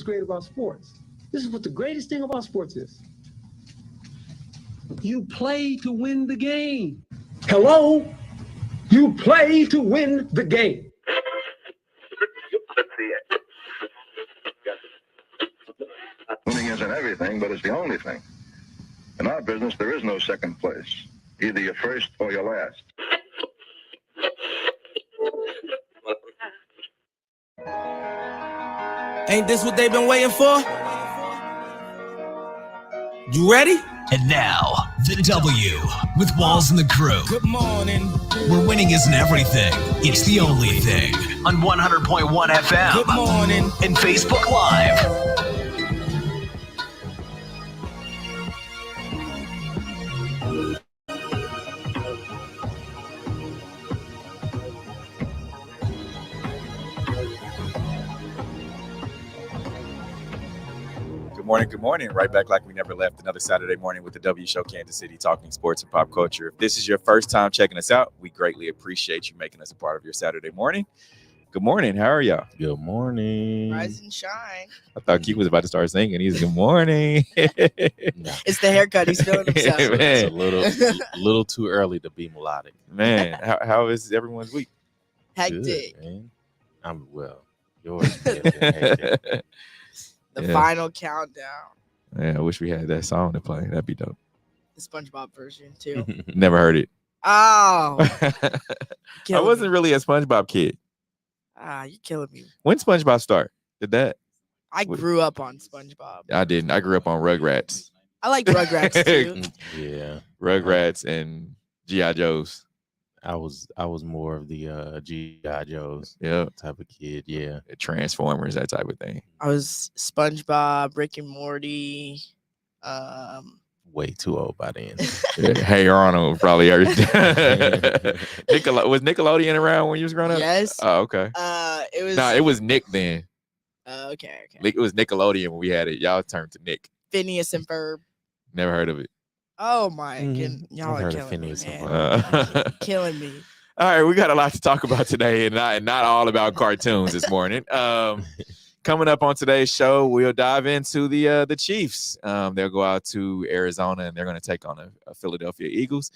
great about sports. This is what the greatest thing about sports is. You play to win the game. Hello? You play to win the game. Winning isn't everything, but it's the only thing. In our business, there is no second place. Either you're first or you're last. Ain't this what they've been waiting for? You ready? And now, the W with Walls and the Crew. Good morning. Where winning isn't everything, it's the only thing. On 100.1 FM. Good morning. And Facebook Live. Good morning. Right back like we never left. Another Saturday morning with the W Show, Kansas City, talking sports and pop culture. If this is your first time checking us out, we greatly appreciate you making us a part of your Saturday morning. Good morning. How are y'all? Good morning. Rise and shine. I thought Keith was about to start singing. He's good morning. It's the haircut. He's feeling himself. Man. It's a little too early to be melodic. Man, how is everyone's week? Hectic. Good, man. I'm well. Yours has been hectic. The final countdown. Yeah, I wish we had that song to play. That'd be dope. The SpongeBob version too. Never heard it. Oh, I wasn't really a SpongeBob kid. You're killing me. When SpongeBob start? Did that? I grew up on SpongeBob. I didn't. I grew up on Rugrats. I like Rugrats too. Yeah. Rugrats and G.I. Joes. I was more of the G.I. Joes type of kid. Yeah. Transformers, that type of thing. I was SpongeBob, Rick and Morty. Way too old by then. Hey Arnold probably heard. Was Nickelodeon around when you was growing up? Yes. Oh, okay. It was Nick then. Okay. It was Nickelodeon when we had it. Y'all turned to Nick. Phineas and Ferb. Never heard of it. Oh my goodness. Y'all are killing me, man. Killing me. All right, we got a lot to talk about today, and not all about cartoons this morning. Coming up on today's show, we'll dive into the Chiefs. They'll go out to Arizona, and they're going to take on a Philadelphia Eagles.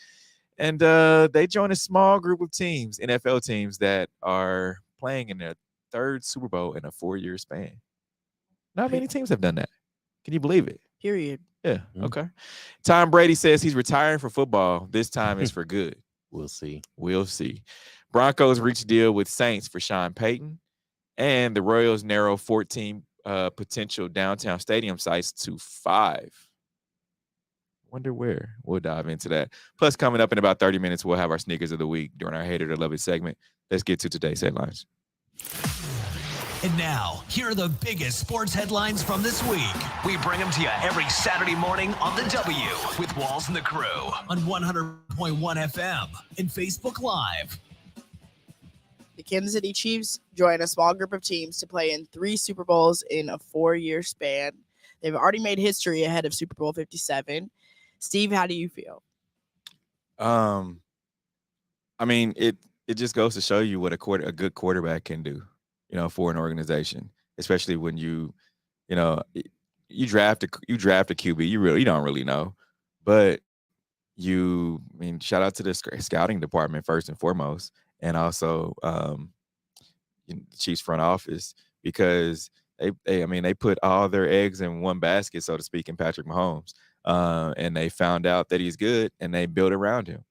And they join a small group of teams, NFL teams, that are playing in their third Super Bowl in a 4-year span. Not many teams have done that. Can you believe it? Period. Yeah. Okay. Tom Brady says he's retiring for football. This time is for good. We'll see. Broncos reach a deal with Saints for Sean Payton, and the Royals narrow 14 potential downtown stadium sites to 5. Wonder where. We'll dive into that. Plus, coming up in about 30 minutes, we'll have our sneakers of the week during our Hate It or Love It segment. Let's get to today's headlines. And now, here are the biggest sports headlines from this week. We bring them to you every Saturday morning on the W with Walls and the Crew on 100.1 FM and Facebook Live. The Kansas City Chiefs join a small group of teams to play in 3 Super Bowls in a 4-year span. They've already made history ahead of Super Bowl 57. Steve, how do you feel? I mean, it just goes to show you what a good quarterback can do, for an organization, especially when you draft a QB. You don't really know, but shout out to the scouting department first and foremost, and also the Chiefs front office, because they put all their eggs in one basket, so to speak, in Patrick Mahomes, and they found out that he's good, and they built around him.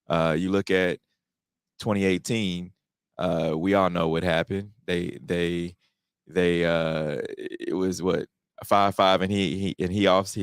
You look at 2018. We all know what happened. It was what 5-5, and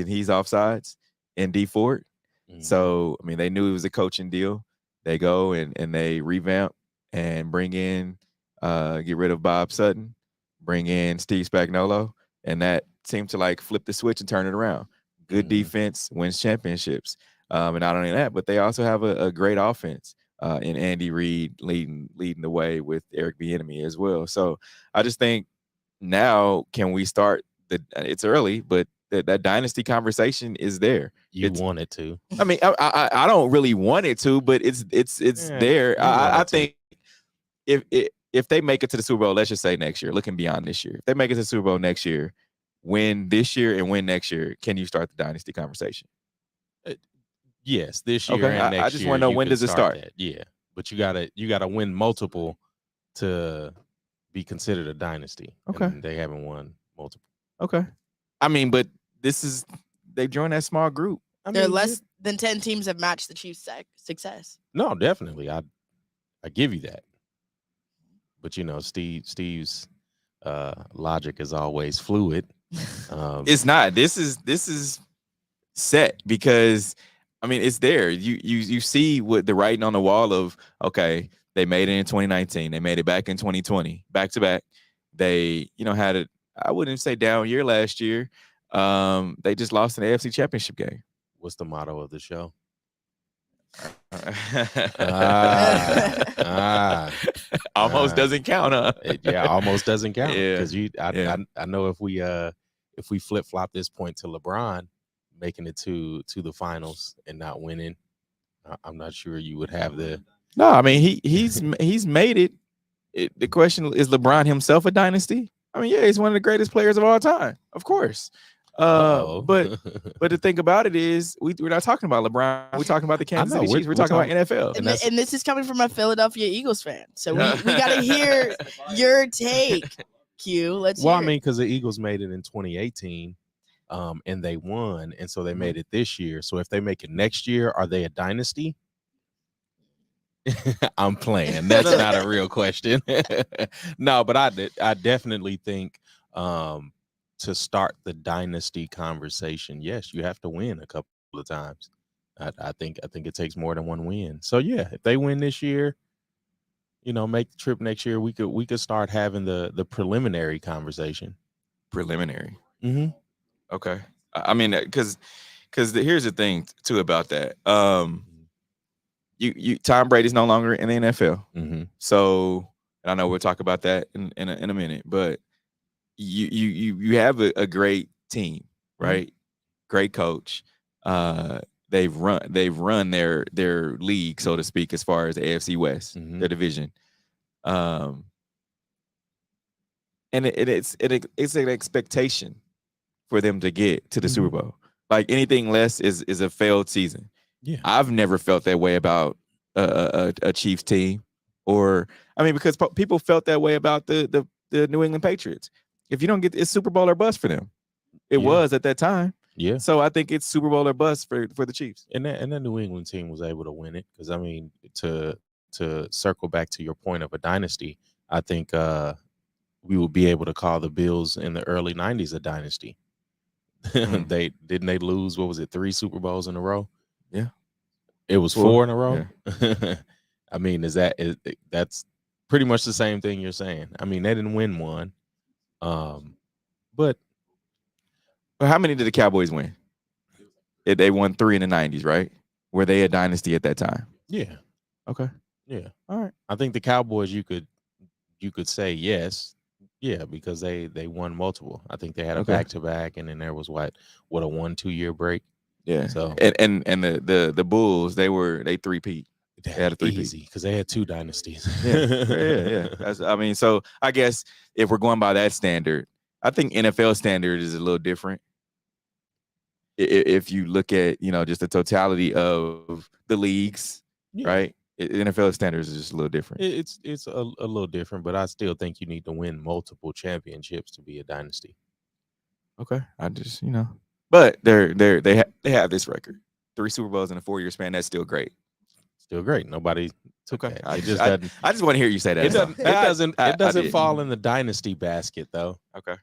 he's offsides in D Ford. Mm-hmm. So they knew it was a coaching deal. They go and they revamp and bring in, get rid of Bob Sutton, bring in Steve Spagnuolo, and that seemed to flip the switch and turn it around. Good defense wins championships, and not only that, but they also have a great offense. And Andy Reid leading the way with Eric Bieniemy as well. So I just think now, can we start it's early, but that dynasty conversation is there. You want it to. I don't really want it to, but it's there. I think if they make it to the Super Bowl, let's just say next year, looking beyond this year, if they make it to the Super Bowl next year, win this year and win next year, can you start the dynasty conversation? Yes, this year Okay, and next year. I just want to know, when does it start? That. Yeah, but you gotta win multiple to be considered a dynasty. Okay, and they haven't won multiple. Okay, I mean, but they joined that small group. There are less than 10 teams have matched the Chiefs' success. No, definitely, I give you that. But Steve's logic is always fluid. It's not. This is set, because I mean, it's there. You see what the writing on the wall of, okay, they made it in 2019, they made it back in 2020, back to back. They had a, I wouldn't say down year last year. They just lost an AFC Championship game. What's the motto of the show? Almost doesn't count, huh? Yeah, almost doesn't count. Because Yeah. I know if we flip flop this point to LeBron making it to the finals and not winning, I'm not sure you would have the. No, I mean he's made it. The question is, LeBron himself a dynasty? I mean, yeah, he's one of the greatest players of all time, of course. But the thing about it is, we're not talking about LeBron. We're talking about the Kansas City Chiefs. We're talking about NFL. And this is coming from a Philadelphia Eagles fan, so we got to hear your take. Q, let's. Well, I mean, because the Eagles made it in 2018, and they won, and so they made it this year. So if they make it next year, are they a dynasty? I'm playing. That's not a real question. No, but I definitely think to start the dynasty conversation, yes, you have to win a couple of times. I think it takes more than one win. So yeah, if they win this year, make the trip next year, we could start having the preliminary conversation. Preliminary. Mm-hmm. Okay. I mean, because here's the thing too about that. Tom Brady's no longer in the NFL. Mm-hmm. So, and I know we'll talk about that in a minute, but you have a great team, right? Mm-hmm. Great coach. They've run their league, so to speak, as far as the AFC West, mm-hmm. their division. And it's an expectation for them to get to the mm-hmm. Super Bowl. Like, anything less is a failed season. Yeah, I've never felt that way about a Chiefs team, because people felt that way about the New England Patriots. If you don't get, it's Super Bowl or bust for them. It was at that time. Yeah. So I think it's Super Bowl or bust for the Chiefs. And that New England team was able to win it, because I mean, to circle back to your point of a dynasty, I think we will be able to call the Bills in the early 90s a dynasty. They lose, what was it, 3 Super Bowls in a row? Yeah. It was 4 in a row. Yeah. I mean, that's pretty much the same thing you're saying. I mean, they didn't win one. But how many did the Cowboys win? They won 3 in the 90s, right? Were they a dynasty at that time? Yeah. Okay. Yeah. All right. I think the Cowboys, you could say yes. Yeah, because they won multiple. I think they had a back-to-back, and then there was what a 1-2 year break. Yeah. So and the Bulls, they three-peat. They had a three-peat easy, because they had 2 dynasties. Yeah. So I guess if we're going by that standard, I think NFL standard is a little different. If you look at just the totality of the leagues, right? NFL standards is just a little different. It's a little different, but I still think you need to win multiple championships to be a dynasty. Okay, I just but they have this record, 3 Super Bowls in a 4-year span. That's still great. Still great. Nobody took that. I just want to hear you say that. It doesn't fall in the dynasty basket, though. Okay,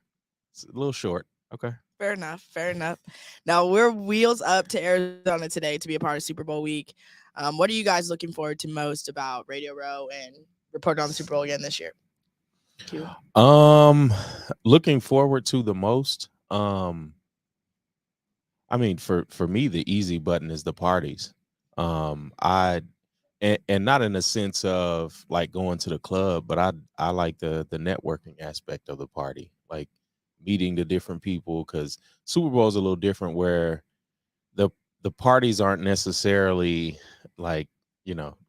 it's a little short. Okay. Fair enough. Now, we're wheels up to Arizona today to be a part of Super Bowl week. What are you guys looking forward to most about Radio Row and reporting on the Super Bowl again this year? Q? Looking forward to the most. I mean, for me, the easy button is the parties. And not in a sense of like going to the club, but I like the networking aspect of the party, like meeting the different people, because Super Bowl is a little different, where the parties aren't necessarily like,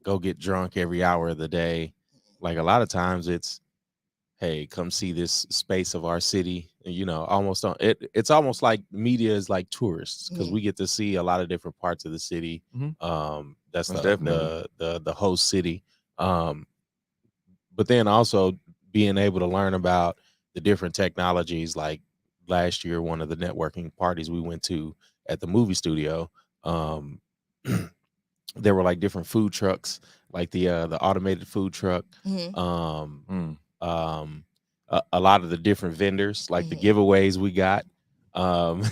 go get drunk every hour of the day. Like, a lot of times it's, hey, come see this space of our city almost on it. It's almost like media is like tourists because Mhm. we get to see a lot of different parts of the city. Mhm. That's Most the definitely. the host city. But then also being able to learn about the different technologies. Like last year, one of the networking parties we went to at the movie studio, um, there were like different food trucks, like the automated food truck. Mhm. Um, Mm. a lot of the different vendors, like the Mhm. giveaways we got. Um,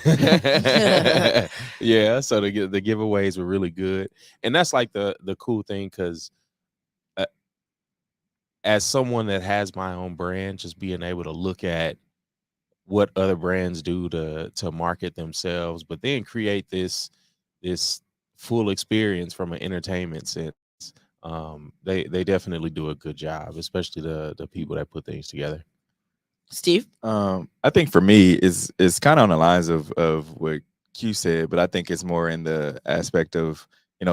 yeah, so the giveaways were really good, and that's like the cool thing because as someone that has my own brand, just being able to look at what other brands do to market themselves, but then create this full experience from an entertainment sense. They definitely do a good job, especially the people that put things together. Steve? I think for me is kind of on the lines of what Q said, but I think it's more in the aspect of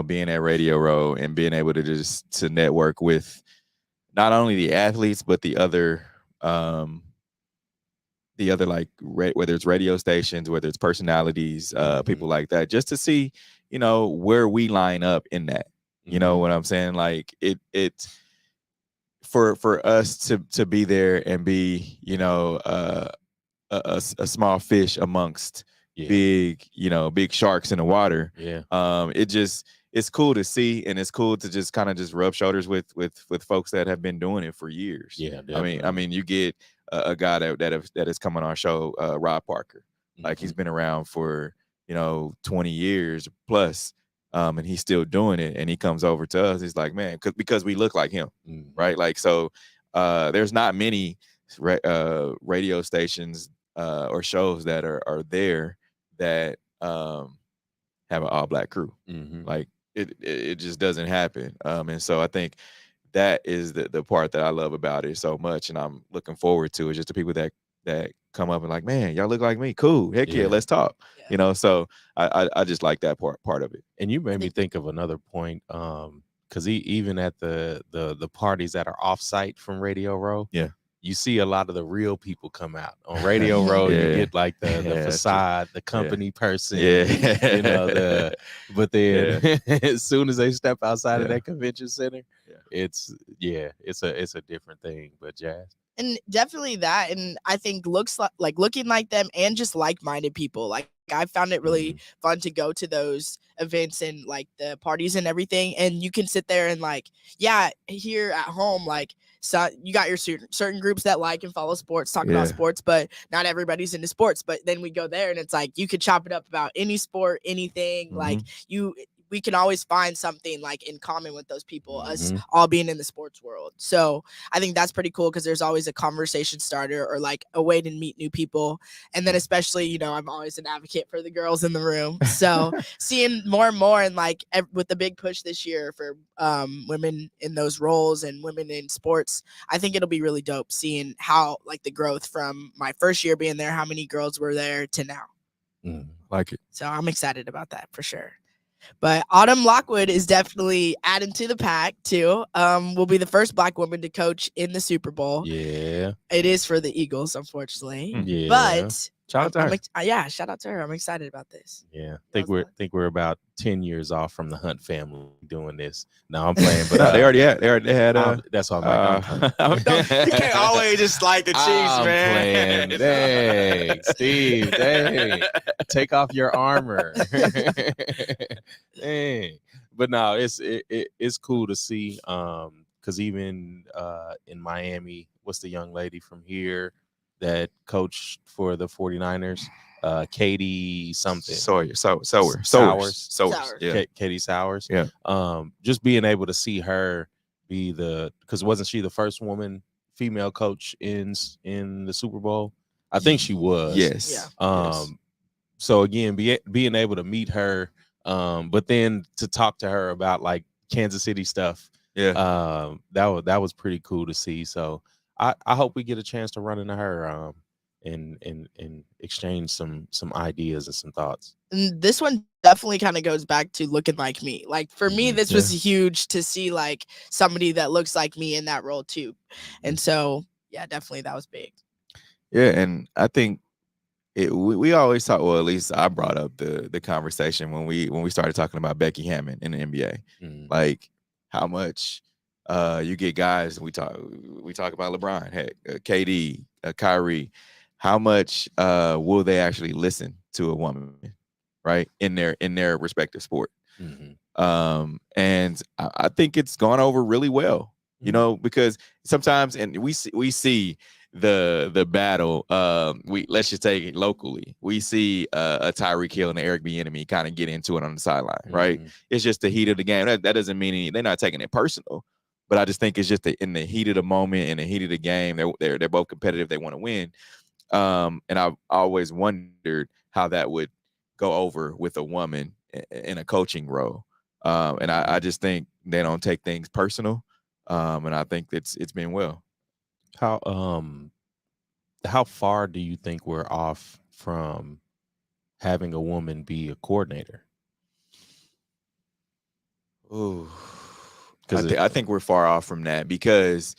being at Radio Row and being able to just to network with not only the athletes but the other like whether it's radio stations, whether it's personalities, people like that, just to see where we line up in that. You know what I'm saying? Like it for us to be there and be a small fish amongst big sharks in the water. Yeah. It's cool to see, and it's cool to just kind of just rub shoulders with folks that have been doing it for years. Yeah, I definitely. mean, you get a guy that has come on our show, Rob Parker. Like he's been around for 20 years plus, and he's still doing it. And he comes over to us. He's like, man, because we look like him, right? Like so, there's not many radio stations or shows that are there that have an all black crew. Like it just doesn't happen. And so I think that is the part that I love about it so much, and I'm looking forward to it. Just the people that come up and like, man, y'all look like me. Cool. Heck yeah, let's talk. Yeah. So I just like that part of it. And you made me think of another point, because even at the parties that are off-site from Radio Row, you see a lot of the real people come out on Radio Row. You get like the facade, the company person, but then as soon as they step outside of that convention center, it's a different thing. But Jazz. And definitely that, and I think looks like looking like them and just like-minded people. Like I found it really fun to go to those events and like the parties and everything, and you can sit there and like, here at home, like, so you got your certain groups that like and follow sports, talk about sports, but not everybody's into sports. But then we go there and it's like you could chop it up about any sport, anything. Like we can always find something like in common with those people, us all being in the sports world. So I think that's pretty cool because there's always a conversation starter or like a way to meet new people. And then especially, I'm always an advocate for the girls in the room. So seeing more and more, and like with the big push this year for women in those roles and women in sports, I think it'll be really dope seeing how like the growth from my first year being there, how many girls were there to now. Like it. So I'm excited about that for sure. But Autumn Lockwood is definitely adding to the pack too. Will be the first Black woman to coach in the Super Bowl. Yeah, it is for the Eagles, unfortunately. Yeah, But shout out to her. Shout out to her. I'm excited about this. Yeah, think we're about 10 years off from the Hunt family doing this. No, I'm playing, but they already had. That's all I'm You can't always just like the Chiefs, I'm man. playing. Dang, Steve. Dang, take off your armor. Dang, but no, it's cool to see. Because even in Miami, what's the young lady from here that coached for the 49ers? Katie something. Sowers. Yeah. Katie Sowers. Yeah. Just being able to see her be because wasn't she the first female coach in the Super Bowl? I think she was. Yes. Yeah. So again, being able to meet her, but then to talk to her about like Kansas City stuff. Yeah. That was pretty cool to see. So I hope we get a chance to run into her and exchange some ideas and some thoughts. And this one definitely kind of goes back to looking like me. Like for me, this was huge to see like somebody that looks like me in that role too. And so, yeah, definitely that was big. Yeah, and I think we always talk. Well, at least I brought up the conversation when we started talking about Becky Hammon in the NBA, like how much you get guys. We talk about LeBron, heck, KD, Kyrie. How much will they actually listen to a woman, right, in their respective sport? And I think it's gone over really well, you know, because sometimes, and we see the battle. Let's just take it locally. We see a Tyreek Hill and an Eric Bieniemy kind of get into it on the sideline, right? It's just the heat of the game. That doesn't mean they're not taking it personal, but I just think it's just in the heat of the moment, in the heat of the game. They're both competitive. They want to win. And I've always wondered how that would go over with a woman in a coaching role. And I just think they don't take things personal. And I think it's been well. How far do you think we're off from having a woman be a coordinator? Ooh, I think we're far off from that because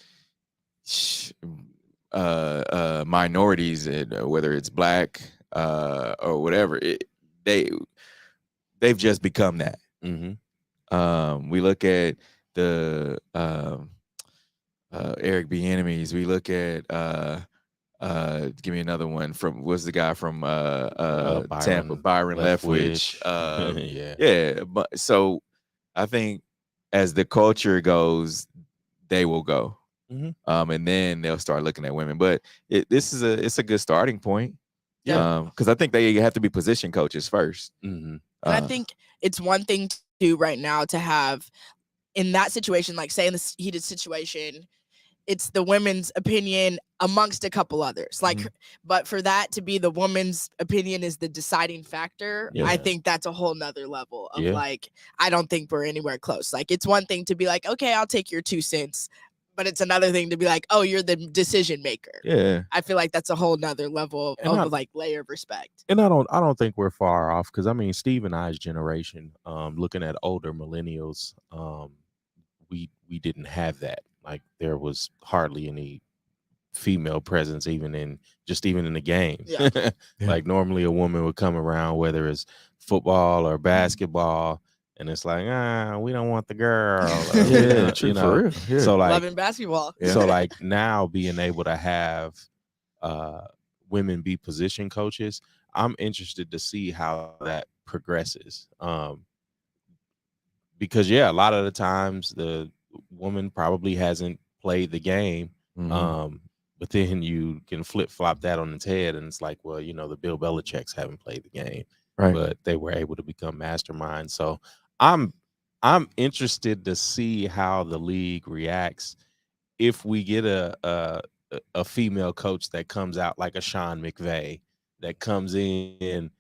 minorities, whether it's black or whatever, they've just become that. We look at the Eric Bieniemys. We look at give me another one from what's the guy from Tampa, Byron Leftwich. Yeah, but so I think as the culture goes, they will go. And then they'll start looking at women. But it's a good starting point. Because I think they have to be position coaches first. And I think it's one thing to right now to have in that situation, like say in this heated situation, it's the women's opinion amongst a couple others. Like, but for that to be the woman's opinion is the deciding factor. I think that's a whole nother level of like, I don't think we're anywhere close. Like, it's one thing to be like, okay, I'll take your 2 cents. But it's another thing to be like, oh, you're the decision maker. Yeah. I feel like that's a whole nother level of like layer of respect. And I don't think we're far off because I mean, Steve and I's generation, looking at older millennials, we didn't have that. Like there was hardly any female presence even in the games. Like normally a woman would come around, whether it's football or basketball. And it's like, we don't want the girl. True, for real. Yeah. So like loving basketball. So like now being able to have women be position coaches, I'm interested to see how that progresses. Because a lot of the times the woman probably hasn't played the game. But then you can flip-flop that on its head and it's like, well, the Bill Belichicks haven't played the game. Right. But they were able to become masterminds. So I'm interested to see how the league reacts if we get a female coach that comes out like a Sean McVay that comes in,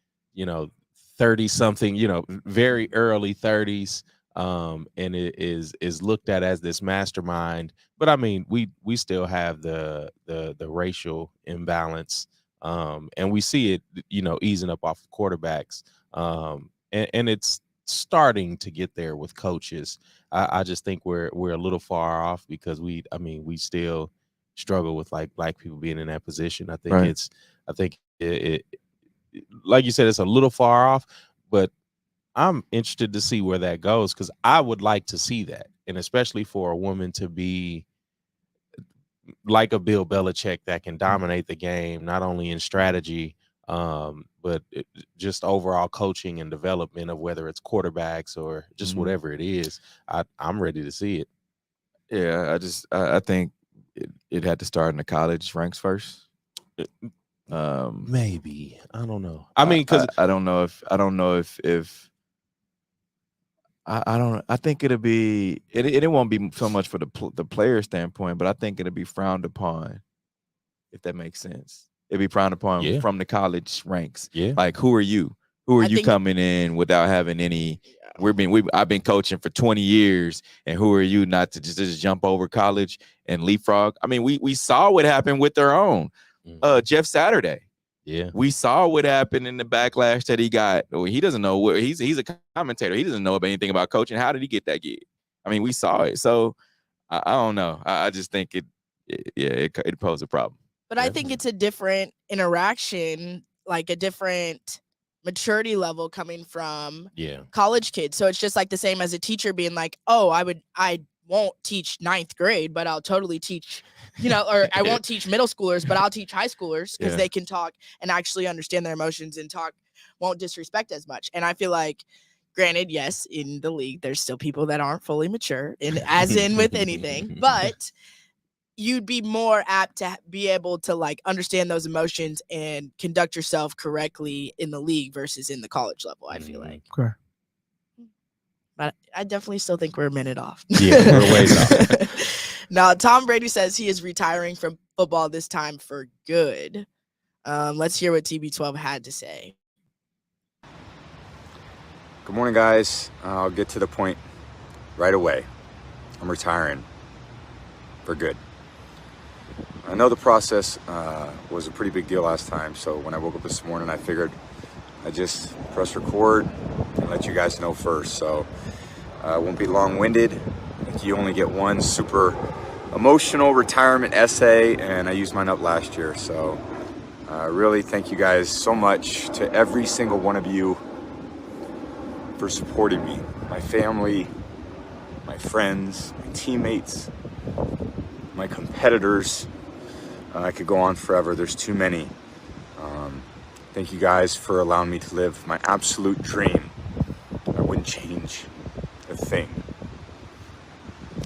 30 something, very early 30s, and it is looked at as this mastermind. But I mean, we still have the racial imbalance, and we see it, easing up off of quarterbacks, and it's starting to get there with coaches. I just think we're a little far off because we still struggle with like black people being in that position. I think it like you said, it's a little far off, but I'm interested to see where that goes because I would like to see that, and especially for a woman to be like a Bill Belichick that can dominate the game, not only in strategy, but just overall coaching and development of whether it's quarterbacks or just whatever it is. I'm ready to see it. Yeah, I think it had to start in the college ranks first. Maybe, I don't know. I mean, because I don't know if I think it'll be it won't be so much for the player standpoint, but I think it'll be frowned upon, if that makes sense. It'd be frowned upon from the college ranks. Yeah, like who are you? Who are you coming in without having any? I've been coaching for 20 years, and who are you not to just jump over college and leapfrog? I mean, we saw what happened with their own Jeff Saturday. Yeah, we saw what happened in the backlash that he got. He doesn't know what he's a commentator. He doesn't know anything about coaching. How did he get that gig? I mean, we saw it. So I don't know. I just think it poses a problem. But I think it's a different interaction like a different maturity level coming from Yeah. college kids. So it's just like the same as a teacher being like, oh, I won't teach 9th grade, but I'll totally teach, or I won't teach middle schoolers, but I'll teach high schoolers because they can talk and actually understand their emotions and won't disrespect as much. And I feel like, granted, yes, in the league, there's still people that aren't fully mature, as in with anything, but you'd be more apt to be able to like understand those emotions and conduct yourself correctly in the league versus in the college level, I feel like. Okay. But I definitely still think we're a minute off. Yeah, we're ways off. Now, Tom Brady says he is retiring from football this time for good. Let's hear what TB12 had to say. Good morning, guys. I'll get to the point right away. I'm retiring for good. I know the process was a pretty big deal last time, so when I woke up this morning, I figured I'd just press record and let you guys know first. So I won't be long-winded. I think you only get one super emotional retirement essay, and I used mine up last year. So really thank you guys so much, to every single one of you, for supporting me, my family, my friends, my teammates, my competitors. I could go on forever. There's too many. Thank you guys for allowing me to live my absolute dream. I wouldn't change a thing.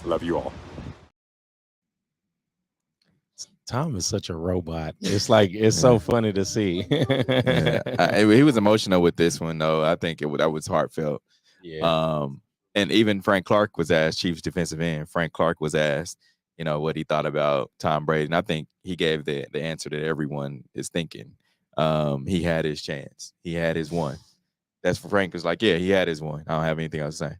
Love you all. Tom is such a robot. It's like, it's so funny to see. He was emotional with this one, though. I think that was heartfelt. Yeah. And even Frank Clark was asked, Chiefs defensive end. Frank Clark was asked, what he thought about Tom Brady. And I think he gave the answer that everyone is thinking. He had his chance. He had his one. That's for Frank was like, yeah, he had his one. I don't have anything else to say.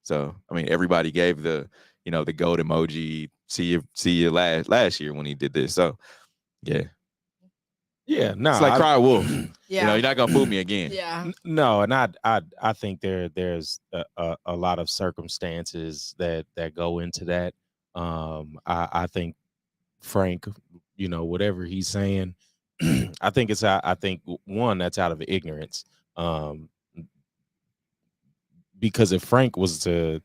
So, I mean, everybody gave the goat emoji. See you last year when he did this. So, yeah. Yeah, no. It's like cry wolf. Yeah. You're not gonna fool me again. Yeah. No, and I think there's a lot of circumstances that go into that. I think Frank, whatever he's saying, I think one, that's out of ignorance. Because if Frank was to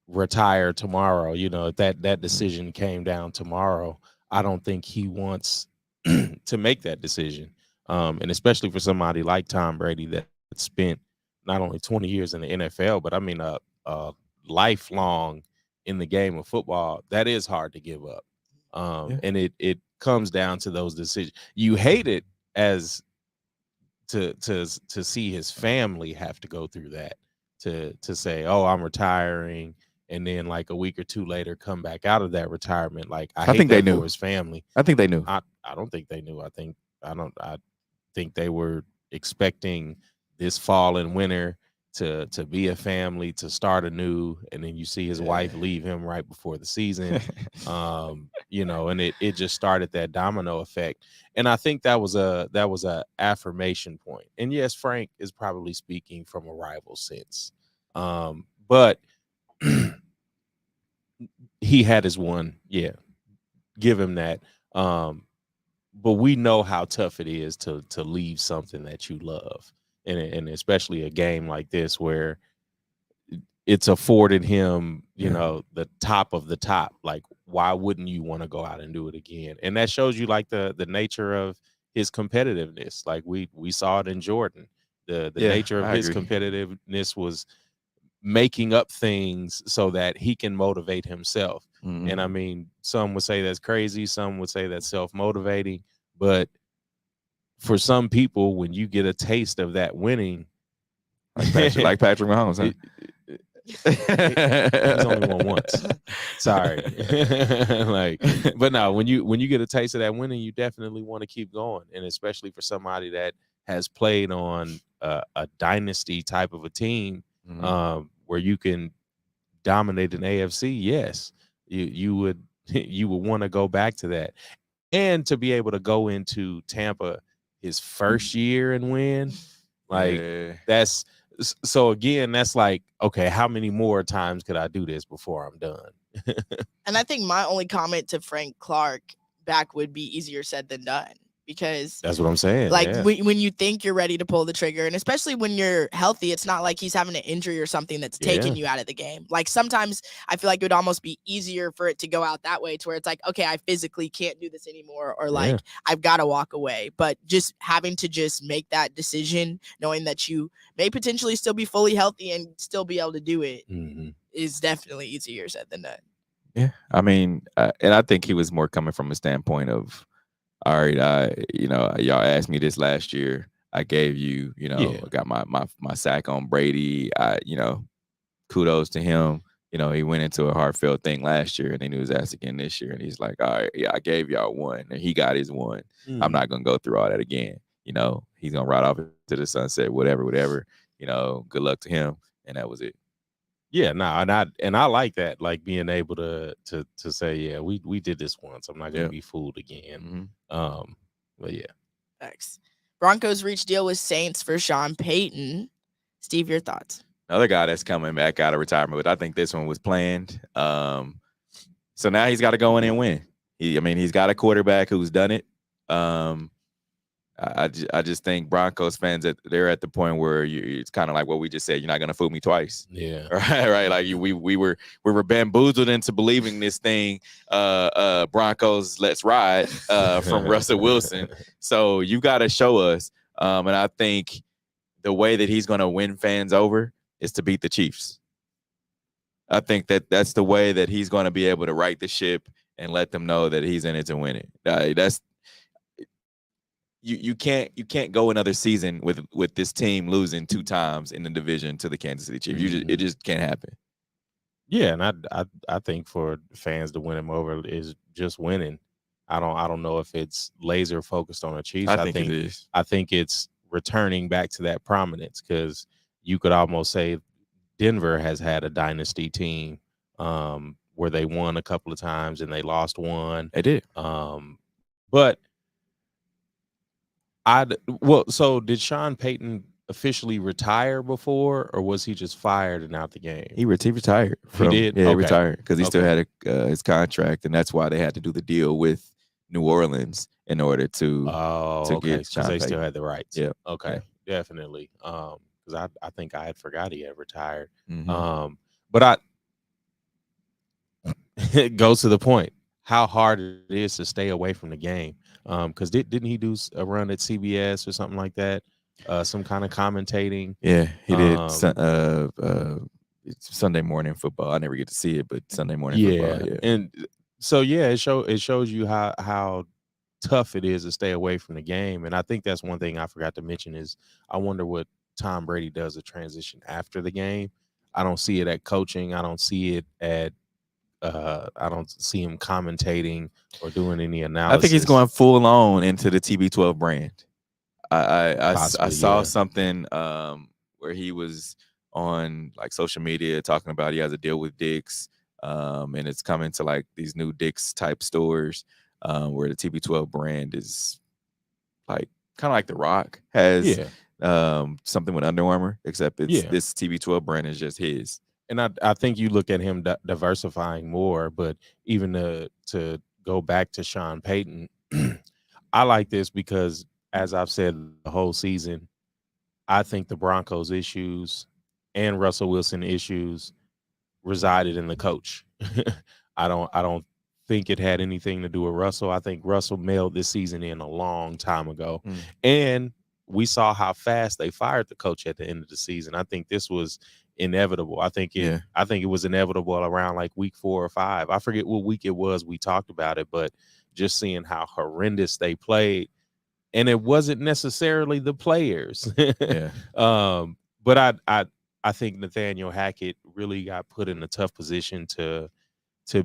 retire tomorrow, if that decision came down tomorrow, I don't think he wants to make that decision. And especially for somebody like Tom Brady that spent not only 20 years in the NFL, but I mean a lifelong in the game of football, that is hard to give up. And it comes down to those decisions. You hate it as to see his family have to go through that, to say, oh, I'm retiring, and then like a week or two later come back out of that retirement. Like I think they knew for his family. I think they knew. I don't think they knew. I think they were expecting this fall and winter to be a family, to start anew, and then you see his wife leave him right before the season. And it just started that domino effect. And I think that was a affirmation point. And yes, Frank is probably speaking from a rival sense. But he had his one. Yeah. Give him that. But we know how tough it is to leave something that you love. And especially a game like this where it's afforded him, the top of the top. Like, why wouldn't you want to go out and do it again? And that shows you like the nature of his competitiveness. Like we saw it in Jordan. The nature of his competitiveness was making up things so that he can motivate himself. Mm-hmm. And I mean, some would say that's crazy. Some would say that's self-motivating. But for some people, when you get a taste of that winning, like Patrick Mahomes, huh? He's only won once. Sorry. But no, when you get a taste of that winning, you definitely want to keep going. And especially for somebody that has played on a dynasty type of a team, mm-hmm. Where you can dominate an AFC, yes, you would want to go back to that. And to be able to go into Tampa his first year and win, that's so again, that's like, okay, how many more times could I do this before I'm done? And I think my only comment to Frank Clark back would be easier said than done, because That's what I'm saying. like yeah. when you think you're ready to pull the trigger, and especially when you're healthy, it's not like he's having an injury or something that's taking you out of the game. Like sometimes I feel like it would almost be easier for it to go out that way, to where it's like, okay, I physically can't do this anymore, or like I've got to walk away. But just having to just make that decision, knowing that you may potentially still be fully healthy and still be able to do it, is definitely easier said than done. Yeah, I mean, and I think he was more coming from a standpoint of, all right, y'all asked me this last year. I gave you, I got my sack on Brady. Kudos to him. He went into a heartfelt thing last year, and then he was asked again this year, and he's like, all right, yeah, I gave y'all one, and he got his one. I'm not gonna go through all that again. He's gonna ride off to the sunset, whatever. Good luck to him, and that was it. Yeah, no, and I like that, like being able to say, yeah, we did this once. I'm not gonna be fooled again. But yeah. Thanks. Broncos reached deal with Saints for Sean Payton. Steve, your thoughts? Another guy that's coming back out of retirement, but I think this one was planned. So now he's got to go in and win. He's got a quarterback who's done it. I just think Broncos fans, they're at the point where it's kind of like what we just said. You're not gonna fool me twice. Yeah. Right. Like we were bamboozled into believing this thing. Broncos, let's ride. From Russell Wilson. So you got to show us. And I think the way that he's gonna win fans over is to beat the Chiefs. I think that's the way that he's gonna be able to right the ship and let them know that he's in it to win it. That's. You can't go another season with this team losing 2 times in the division to the Kansas City Chiefs. It just can't happen. Yeah, and I think for fans to win him over is just winning. I don't know if it's laser focused on the Chiefs. I think it is. I think it's returning back to that prominence, because you could almost say Denver has had a dynasty team where they won a couple of times and they lost one. They did. But so did Sean Payton officially retire before, or was he just fired and out the game? He retired. He did? Yeah, Okay. he retired because he still had his contract, and that's why they had to do the deal with New Orleans in order to get Sean because they Payton. still had the rights. Yeah. Okay. Yeah. Definitely. Because I think I had forgot he had retired. Mhm. But it goes to the point how hard it is to stay away from the game. Because didn't he do a run at CBS or something like that? Some kind of commentating. Yeah, he did. Sunday morning football. I never get to see it, but Sunday morning football. Yeah, and so it shows you how tough it is to stay away from the game. And I think that's one thing I forgot to mention is I wonder what Tom Brady does a transition after the game. I don't see it at coaching. I don't see it at I don't see him commentating or doing any analysis. I think he's going full on into the TB12 brand. I saw something where he was on like social media talking about he has a deal with Dick's, and it's coming to like these new Dick's type stores where the TB12 brand is like kind of like The Rock has something with Under Armour, except this TB12 brand is just his. And I think you look at him diversifying more, but even to go back to Sean Payton, I like this because, as I've said the whole season, I think the Broncos issues and Russell Wilson issues resided in the coach. I don't think it had anything to do with Russell. I think Russell mailed this season in a long time ago. And we saw how fast they fired the coach at the end of the season. I think this was inevitable. I think it was inevitable around like week 4 or 5. I forget what week it was. We talked about it, but just seeing how horrendous they played, and it wasn't necessarily the players. But I think Nathaniel Hackett really got put in a tough position to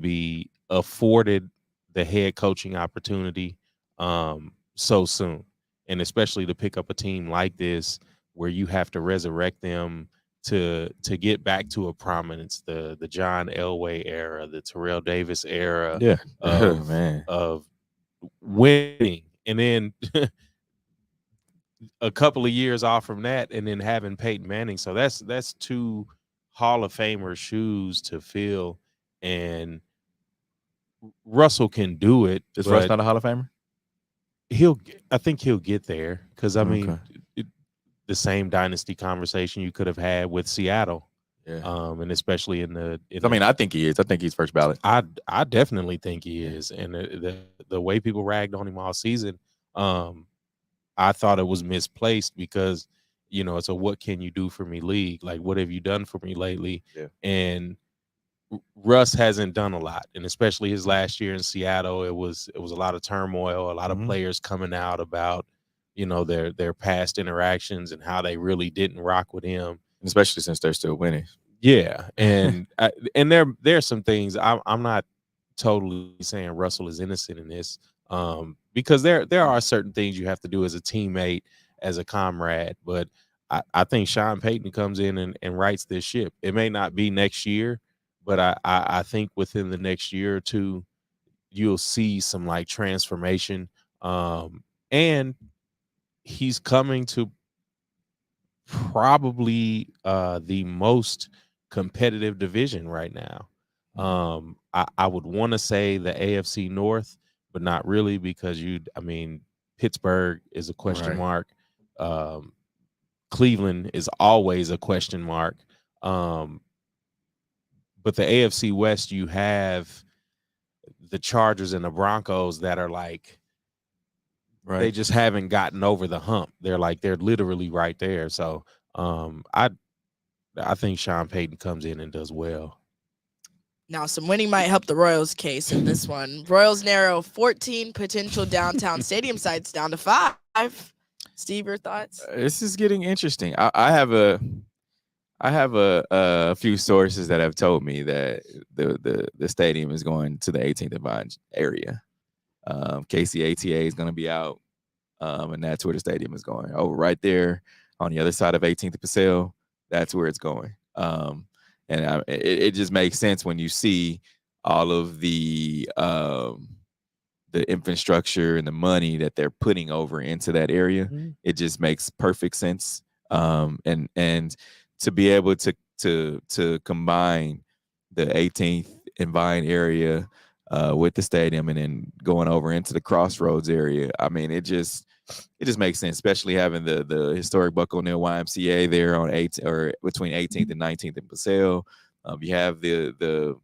be afforded the head coaching opportunity so soon, and especially to pick up a team like this where you have to resurrect them to get back to a prominence, the John Elway era, the Terrell Davis era of winning, and then a couple of years off from that, and then having Peyton Manning. So that's 2 Hall of Famer shoes to fill, and Russell can do it. Is Russ not a Hall of Famer? I think he'll get there because I mean, Okay. the same dynasty conversation you could have had with Seattle, Yeah. and especially in I mean, I think he is. I think he's first ballot. I definitely think he Yeah. is, and the way people ragged on him all season, I thought it was misplaced because it's a what can you do for me league. Like, what have you done for me lately? Yeah. And Russ hasn't done a lot, and especially his last year in Seattle, it was a lot of turmoil, a lot of players coming out about their past interactions and how they really didn't rock with him, Especially since they're still winning. Yeah, and there are some things I'm not totally saying Russell is innocent in this, because there are certain things you have to do as a teammate, as a comrade. But I think Sean Payton comes in and rights this ship. It may not be next year, but I think within the next year or two, you'll see some like transformation. And he's coming to probably the most competitive division right now. I would want to say the AFC North, but not really because Pittsburgh is a question Right. mark. Cleveland is always a question mark. But the AFC West, you have the Chargers and the Broncos that are like, Right. they just haven't gotten over the hump. They're literally right there. So I think Sean Payton comes in and does well. Now, some winning might help the Royals' case in this one. Royals narrow 14 potential downtown stadium sites down to 5. Steve, your thoughts? This is getting interesting. I have a few sources that have told me that the stadium is going to the 18th and Vine area. KCATA is going to be out, and that's where the stadium is going. Oh, right there on the other side of 18th and Purcell, that's where it's going. And it just makes sense when you see all of the infrastructure and the money that they're putting over into that area. Mm-hmm. It just makes perfect sense. And to be able to combine the 18th and Vine area with the stadium and then going over into the Crossroads area, I mean, it just makes sense, especially having the historic Buckle Neal YMCA there on between 18th and 19th and Purcell. You have the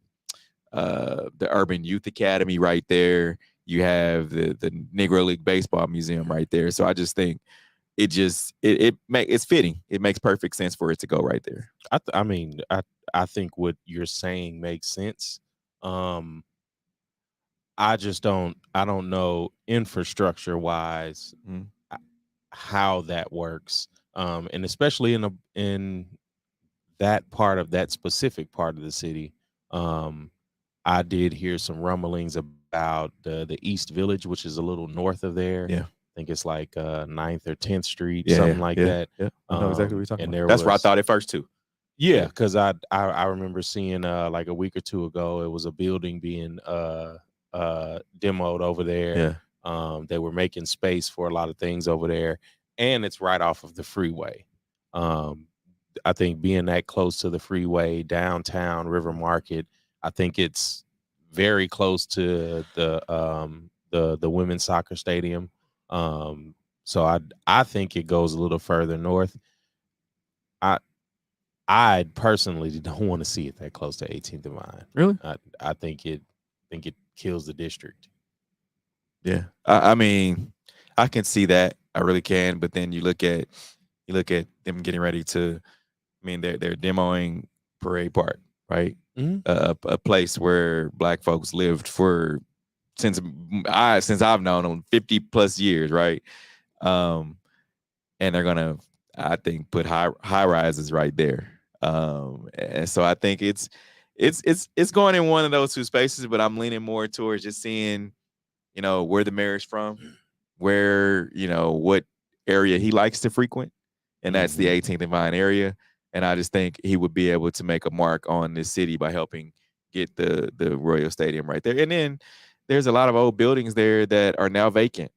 Urban Youth Academy right there. You have the Negro League Baseball Museum right there. So I just think it's fitting. It makes perfect sense for it to go right there. I think what you're saying makes sense. I don't know infrastructure wise how that works. And especially in that specific part of the city. I did hear some rumblings about the East Village, which is a little north of there. Yeah. I think it's like 9th or 10th Street, something like that. Yeah, I know exactly what you're talking and about. That's where I thought it first too. Yeah, because I remember seeing like a week or two ago, it was a building being demoed over there. Yeah. They were making space for a lot of things over there, and it's right off of the freeway. I think being that close to the freeway, downtown River Market, I think it's very close to the women's soccer stadium. So I think it goes a little further north. I personally don't want to see it that close to 18th and Vine. Really? I think it kills the district. Yeah. I mean, I can see that. I really can. But then you look at them getting ready to. I mean, they're demoing Parade Park, right? Mm-hmm. A place where Black folks lived since I've known them 50 plus years, right? And they're gonna, I think, put high rises right there. And so I think it's going in one of those two spaces, but I'm leaning more towards just seeing, where the mayor's from, where, what area he likes to frequent, and that's the 18th and Vine area. And I just think he would be able to make a mark on this city by helping get the Royal Stadium right there. And then there's a lot of old buildings there that are now vacant.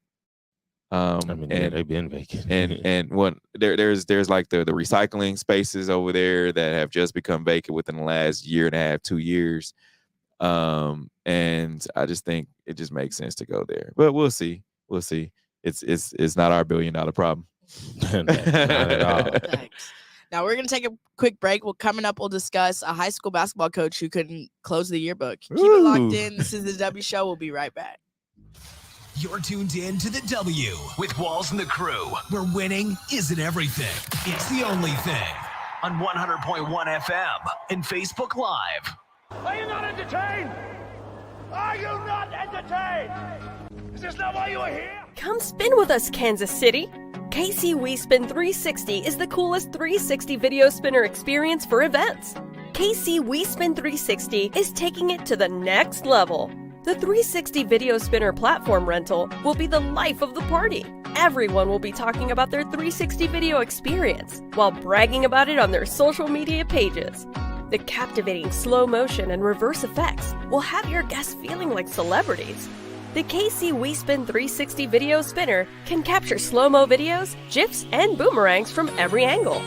They've been vacant. and when there's like the recycling spaces over there that have just become vacant within the last year and a half, 2 years. And I just think it just makes sense to go there. But we'll see. it's not our $1 billion problem. Not at all. Thanks. Now we're gonna take a quick break. Coming up, we'll discuss a high school basketball coach who couldn't close the yearbook. Keep it locked Ooh. in. This is the W Show. We'll be right back. You're tuned in to the W with Walls and the Crew, where winning isn't everything. It's the only thing. On 100.1 FM and Facebook Live. Are you not entertained? Are you not entertained? Is this not why you are here? Come spin with us, Kansas City. KC WeSpin 360 is the coolest 360 video spinner experience for events. KC WeSpin 360 is taking it to the next level. The 360 video spinner platform rental will be the life of the party. Everyone will be talking about their 360 video experience while bragging about it on their social media pages. The captivating slow motion and reverse effects will have your guests feeling like celebrities. The KC WeSpin 360 video spinner can capture slow-mo videos, GIFs, and boomerangs from every angle.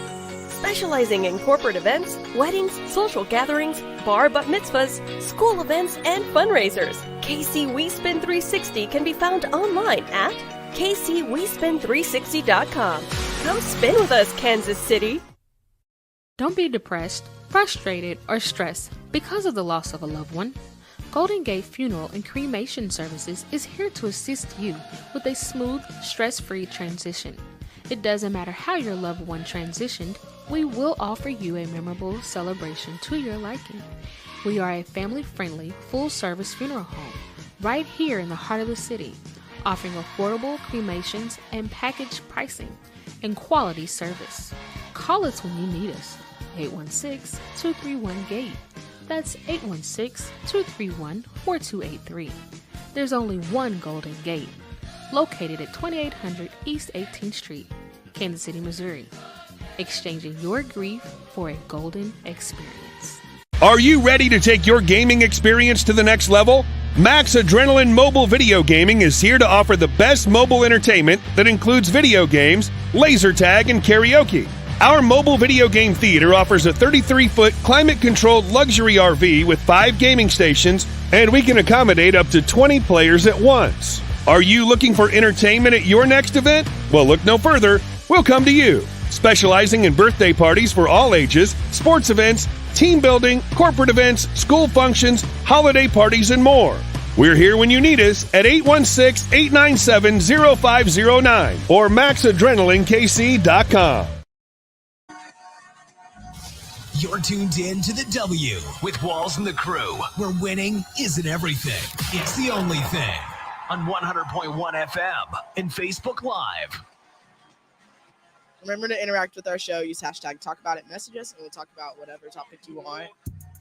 Specializing in corporate events, weddings, social gatherings, bar bat mitzvahs, school events, and fundraisers, KC WeSpin 360 can be found online at kcwespin360.com. Come spin with us, Kansas City. Don't be depressed, frustrated, or stressed because of the loss of a loved one. Golden Gate Funeral and Cremation Services is here to assist you with a smooth, stress-free transition. It doesn't matter how your loved one transitioned, we will offer you a memorable celebration to your liking. We are a family-friendly, full-service funeral home right here in the heart of the city, offering affordable cremations and package pricing and quality service. Call us when you need us. 816-231-GATE. That's 816-231-4283. There's only one Golden Gate, located at 2800 East 18th Street, Kansas City, Missouri. Exchanging your grief for a golden experience. Are you ready to take your gaming experience to the next level? Max Adrenaline Mobile Video Gaming is here to offer the best mobile entertainment that includes video games, laser tag, and karaoke. Our mobile video game theater offers a 33-foot climate-controlled luxury RV with 5 gaming stations, and we can accommodate up to 20 players at once. Are you looking for entertainment at your next event? Well, look no further. We'll come to you. Specializing in birthday parties for all ages, sports events, team building, corporate events, school functions, holiday parties, and more. We're here when you need us at 816-897-0509 or maxadrenalinekc.com. You're tuned in to the W with Walls and the Crew, where winning isn't everything. It's the only thing. On 100.1 FM and Facebook Live. Remember to interact with our show. Use hashtag Talk About It. Message us, and we'll talk about whatever topic you want.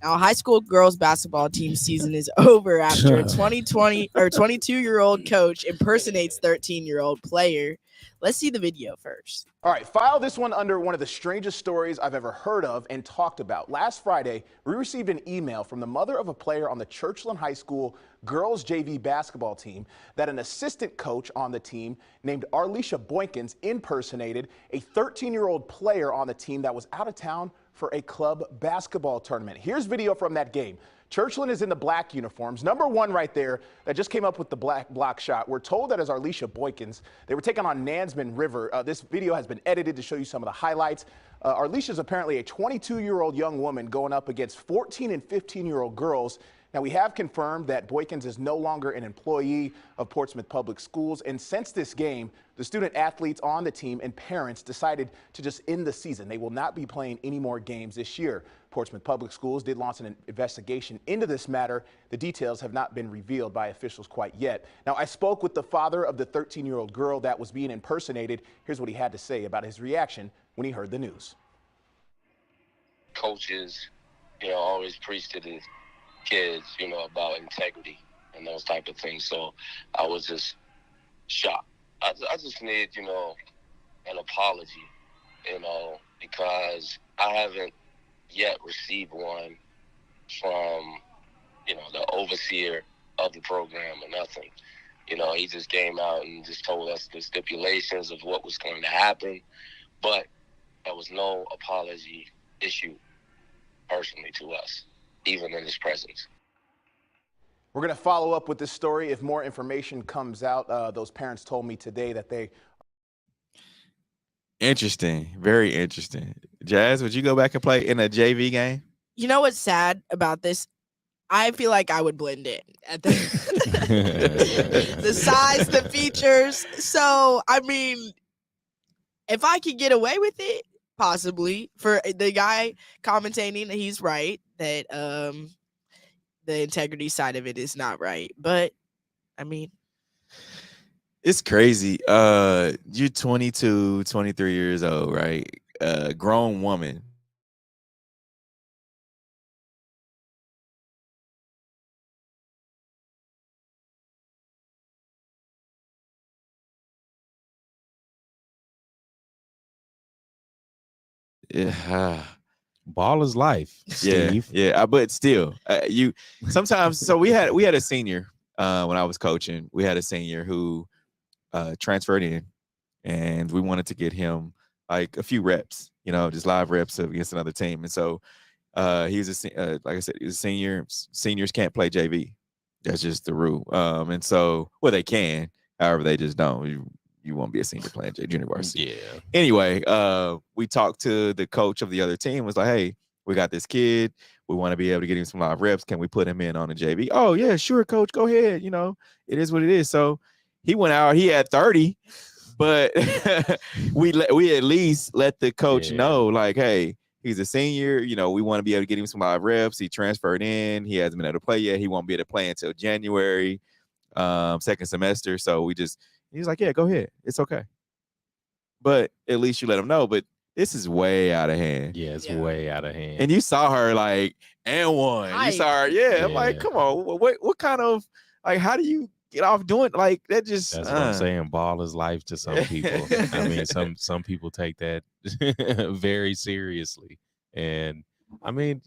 Now, high school girls basketball team season is over after a 22-year-old coach impersonates 13-year-old player. Let's see the video first. All right, file this one under one of the strangest stories I've ever heard of and talked about. Last Friday, we received an email from the mother of a player on the Churchland High School girls JV basketball team that an assistant coach on the team named Arlisha Boykins impersonated a 13-year-old player on the team that was out of town for a club basketball tournament. Here's video from that game. Churchland is in the black uniforms. Number one right there that just came up with the black block shot. We're told that as Arlisha Boykins. They were taking on Nansman River. This video has been edited to show you some of the highlights. Arlisha is apparently a 22-year-old young woman going up against 14 and 15-year-old girls. Now, we have confirmed that Boykins is no longer an employee of Portsmouth Public Schools. And since this game, the student athletes on the team and parents decided to just end the season. They will not be playing any more games this year. Portsmouth Public Schools did launch an investigation into this matter. The details have not been revealed by officials quite yet. Now, I spoke with the father of the 13-year-old girl that was being impersonated. Here's what he had to say about his reaction when he heard the news. Coaches, always preach to the kids, about integrity and those type of things. So I was just shocked. I just need, an apology, because I haven't yet received one from, the overseer of the program or nothing. He just came out and just told us the stipulations of what was going to happen, but there was no apology issued personally to us, even in his presence. We're going to follow up with this story if more information comes out. Those parents told me today that they. Interesting. Very interesting. Jazz, would you go back and play in a JV game? You know what's sad about this? I feel like I would blend in at the the size, the features. So, I mean, if I could get away with it, possibly. For the guy commentating, he's right that the integrity side of it is not right. But, I mean, it's crazy. You're 22, 23 years old, right? Grown woman. Yeah. Ball is life, Steve. Yeah. But still, you sometimes. So we had a senior when I was coaching. We had a senior who transferred in, and we wanted to get him like a few reps, just live reps against another team. And so he was like I said, he was a senior. Seniors can't play JV. That's just the rule. And so, well, they can. However, they just don't. You won't be a senior playing junior varsity. Yeah. Anyway, we talked to the coach of the other team. Was like, hey, we got this kid. We want to be able to get him some live reps. Can we put him in on a JV? Oh yeah, sure, coach. Go ahead. It is what it is. So he went out. He had 30, but we at least let the coach know, like, hey, he's a senior. We want to be able to get him some live reps. He transferred in. He hasn't been able to play yet. He won't be able to play until January, second semester. So he's like, yeah, go ahead. It's okay. But at least you let him know. But this is way out of hand. Yeah, it's way out of hand. And you saw her like, and one. You saw her, I'm like, come on. What kind of, like, how do you get off doing like that? Just that's what I'm saying. Ball is life to some people. I mean, some people take that very seriously. And I mean,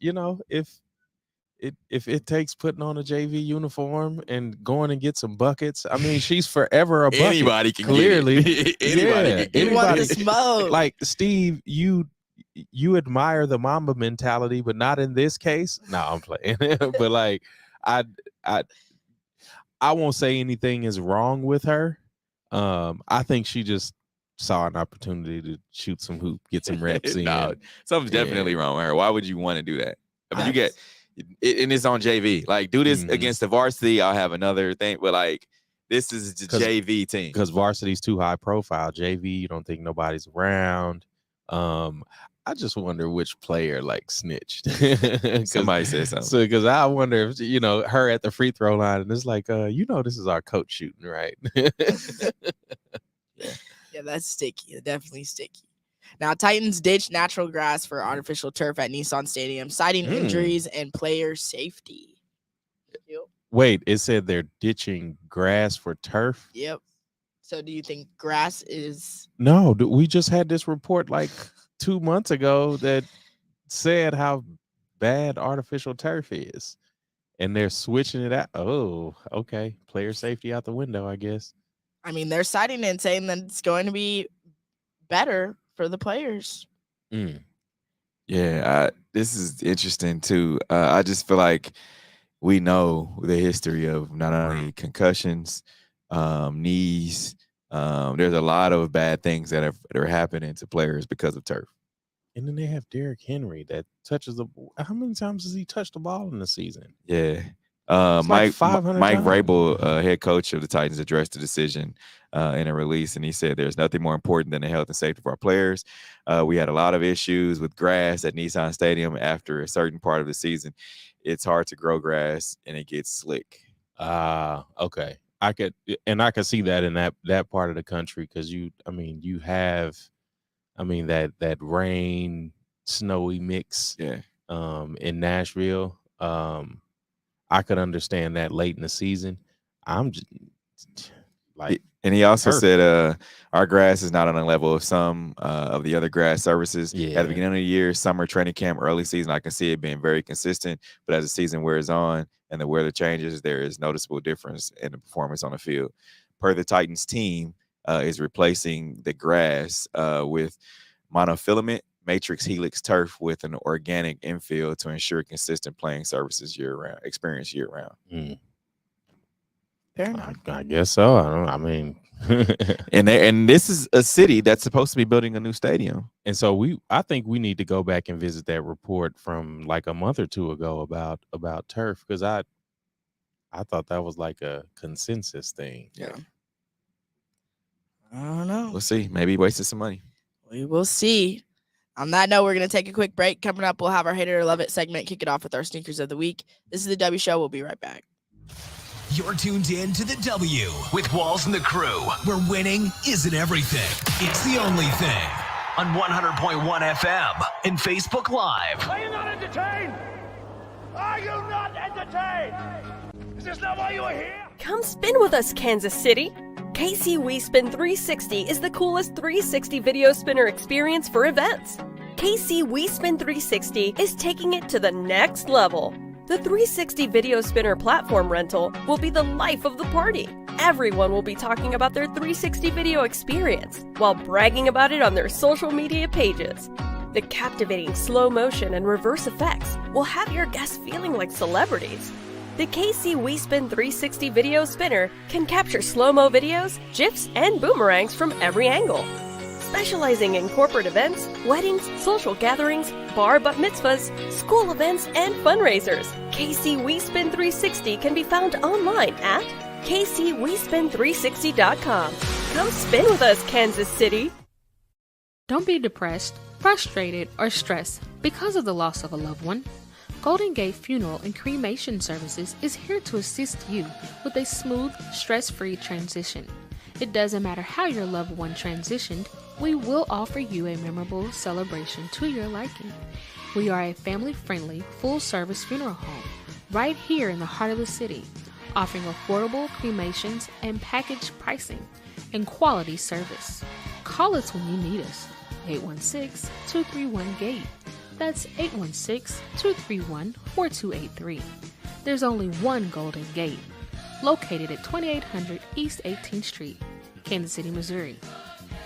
if it takes putting on a JV uniform and going and get some buckets, I mean, she's forever a bucket. Anybody can clearly. Get it. Anybody can get you want the smoke. Like, Steve, you admire the Mamba mentality, but not in this case. No, I'm playing. But like, I won't say anything is wrong with her. I think she just saw an opportunity to shoot some hoop, get some reps in. No, something's definitely wrong with her. Why would you want to do that? I mean, you get it, and it's on JV. Like, do this against the varsity. I'll have another thing, but like, this is the JV team because varsity's too high profile. JV, you don't think nobody's around. I just wonder which player like snitched. Somebody said something. So because I wonder if her at the free throw line, and it's like, this is our coach shooting, right? Yeah, that's sticky. Definitely sticky. Now, Titans ditch natural grass for artificial turf at Nissan Stadium, citing injuries and player safety. Yep. Wait, it said they're ditching grass for turf? Yep. So do you think grass is... No, we just had this report like 2 months ago that said how bad artificial turf is. And they're switching it out. Oh, okay. Player safety out the window, I guess. I mean, they're citing it and saying that it's going to be better for the players. Yeah, this is interesting too. I just feel like we know the history of not only concussions, knees. There's a lot of bad things that are happening to players because of turf. And then they have Derrick Henry that touches how many times has he touched the ball in the season? Yeah. Mike 500 Mike Vrabel, head coach of the Titans, addressed the decision in a release, and he said there's nothing more important than the health and safety of our players. We had a lot of issues with grass at Nissan Stadium after a certain part of the season. It's hard to grow grass, and it gets slick. Okay. I could see that in that part of the country because you have that rain snowy mix in Nashville. I could understand that late in the season. I'm just like, and he also said, our grass is not on the level of some of the other grass services. Yeah. At the beginning of the year, summer training camp, early season, I can see it being very consistent. But as the season wears on and the weather changes, there is noticeable difference in the performance on the field. Per the Titans team, is replacing the grass with monofilament matrix helix turf with an organic infield to ensure consistent playing services year round. Fair enough. I guess so. I mean, and this is a city that's supposed to be building a new stadium. And so I think we need to go back and visit that report from like a month or two ago about turf, because I thought that was like a consensus thing. Yeah. I don't know. We'll see. Maybe he wasted some money. We will see. On that note, we're going to take a quick break. Coming up, we'll have our Hate It or Love It segment. Kick it off with our Sneakers of the Week. This is the W Show. We'll be right back. You're tuned in to the W with Walls and the Crew, where winning isn't everything. It's the only thing. On 100.1 FM and Facebook Live. Are you not entertained? Are you not entertained? Is this not why you are here? Come spin with us, Kansas City. KC WeSpin 360 is the coolest 360 video spinner experience for events. KC WeSpin 360 is taking it to the next level. The 360 video spinner platform rental will be the life of the party. Everyone will be talking about their 360 video experience while bragging about it on their social media pages. The captivating slow motion and reverse effects will have your guests feeling like celebrities. The KC WeSpin 360 video spinner can capture slow-mo videos, GIFs, and boomerangs from every angle. Specializing in corporate events, weddings, social gatherings, bar bat mitzvahs, school events, and fundraisers, KC WeSpin 360 can be found online at kcwespin360.com. Come spin with us, Kansas City. Don't be depressed, frustrated, or stressed because of the loss of a loved one. Golden Gate Funeral and Cremation Services is here to assist you with a smooth, stress-free transition. It doesn't matter how your loved one transitioned, we will offer you a memorable celebration to your liking. We are a family-friendly, full-service funeral home right here in the heart of the city, offering affordable cremations and package pricing and quality service. Call us when you need us. 816-231-GATE. That's 816-231-4283. There's only one Golden Gate, located at 2800 East 18th Street, Kansas City, Missouri.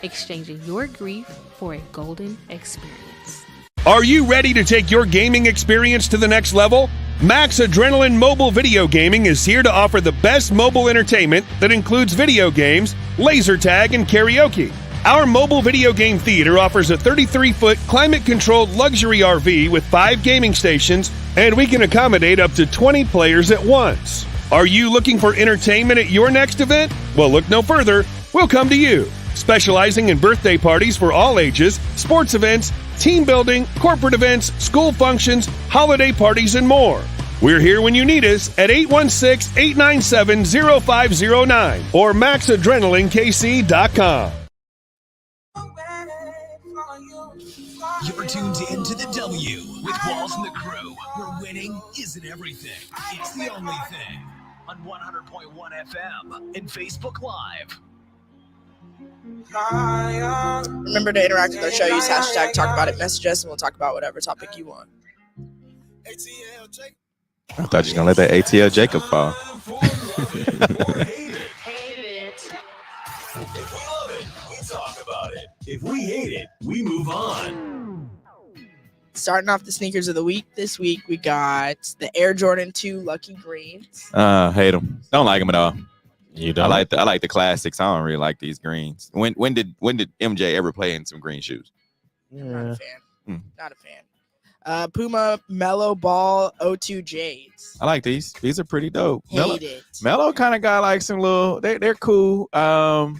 Exchanging your grief for a golden experience. Are you ready to take your gaming experience to the next level? Max Adrenaline Mobile Video Gaming is here to offer the best mobile entertainment that includes video games, laser tag, and karaoke. Our mobile video game theater offers a 33-foot climate-controlled luxury RV with 5 gaming stations, and we can accommodate up to 20 players at once. Are you looking for entertainment at your next event? Well, look no further. We'll come to you. Specializing in birthday parties for all ages, sports events, team building, corporate events, school functions, holiday parties, and more. We're here when you need us at 816-897-0509 or maxadrenalinekc.com. You're tuned in to the W with Walls and the Crew, where winning isn't everything. It's the only thing. On 100.1 FM and Facebook Live. Remember to interact with our show. Use hashtag talk about it. Message us and we'll talk about whatever topic you want. I thought you were going to let that ATL Jacob fall. If we love it, we talk about it. If we hate it, we move on. Starting off the sneakers of the week, this week we got the Air Jordan 2 Lucky Greens. Hate them. Don't like them at all. You don't? I like the classics. I don't really like these greens. When did MJ ever play in some green shoes? I'm not a fan. Not a fan. Puma Mellow Ball 02 Jades. I like these. These are pretty dope. Hate it. Mellow kind of got like some little. They're cool. I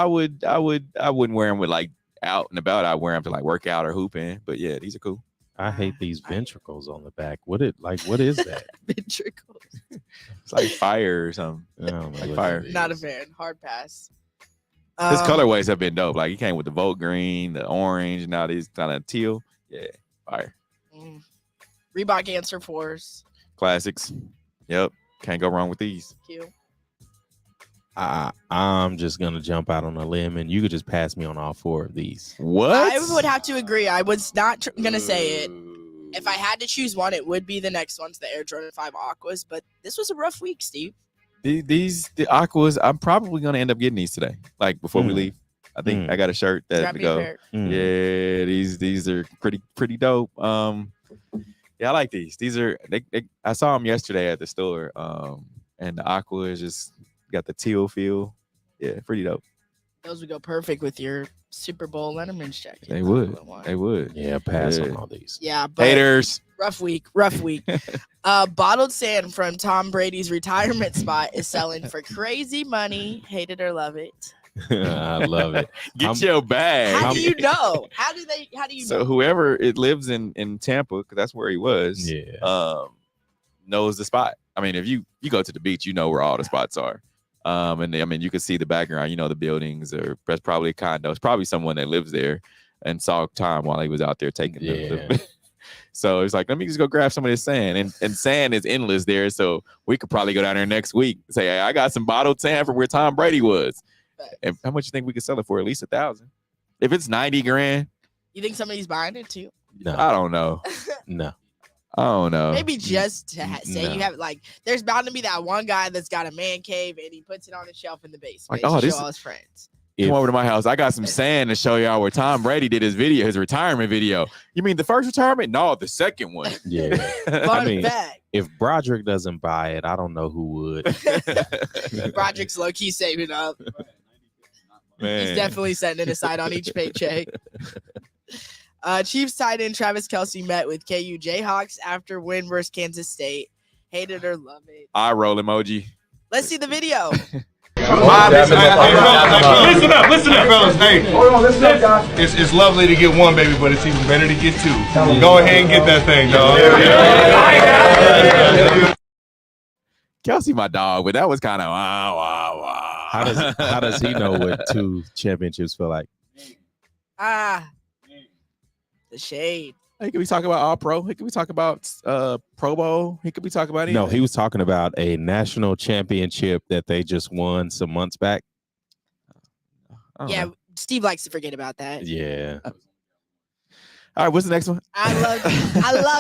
wouldn't wear them with like out and about. I wear them to like work out or hooping. But yeah, these are cool. I hate these ventricles on the back. What is that? Ventricles. It's like fire or something. Like fire. Not a fan. Hard pass. His colorways have been dope. Like he came with the Volt green, the orange, now these kind of teal. Yeah, fire. Reebok Answer Force. Classics. Yep. Can't go wrong with these. Cute. I'm just gonna jump out on a limb, and you could just pass me on all 4 of these. What? I would have to agree. I was not gonna say it. If I had to choose one, it would be the next one's the Air Jordan 5 Aquas. But this was a rough week, Steve. The Aquas. I'm probably gonna end up getting these today. Like before we leave, I think I got a shirt that to go. Yeah, these are pretty dope. Yeah, I like these. These are I saw them yesterday at the store. and the aqua is just got the teal feel. Yeah, pretty dope. Those would go perfect with your Super Bowl Letterman's jacket. They would. They would. Yeah, pass on all these. Yeah, but haters. Rough week. Bottled sand from Tom Brady's retirement spot is selling for crazy money. Hate it or love it. I love it. Get your bag. How do you know? How do you know? So whoever it lives in Tampa, because that's where he was, knows the spot. I mean, if you go to the beach, you know where all the spots are. And I mean, you can see the background, you know, the buildings, or that's probably a condo. It's probably someone that lives there and saw Tom while he was out there taking the So it's like, let me just go grab some of this sand. And sand is endless there. So we could probably go down there next week and say, hey, I got some bottled sand from where Tom Brady was. And how much you think we could sell it for? At least $1,000. If it's $90,000. You think somebody's buying it too? No. I don't know. No. I don't know. Maybe just to say you have, like, there's bound to be that one guy that's got a man cave and he puts it on a shelf in the basement Like, to show all his friends. Come over to my house. I got some sand to show y'all where Tom Brady did his retirement video. You mean the first retirement? No, the second one. Yeah. I mean, if Broderick doesn't buy it, I don't know who would. Broderick's low-key saving up. Man. He's definitely setting it aside on each paycheck. Chiefs tight end Travis Kelce met with KU Jayhawks after win versus Kansas State. Hate it or love it. Eye roll emoji. Let's see the video. Listen up, fellas. Hey, hold on, listen up, guys. It's lovely to get one, baby, but it's even better to get two. Go ahead and get that thing, dog. Kelce, my dog, but that was kind of wow. How does he know what 2 championships feel like? The shade. He could be talking about All Pro. He could be talking about Pro Bowl. He could be talking about anything. No, he was talking about a national championship that they just won some months back. Yeah, Steve likes to forget about that. Yeah. All right, what's the next one? I love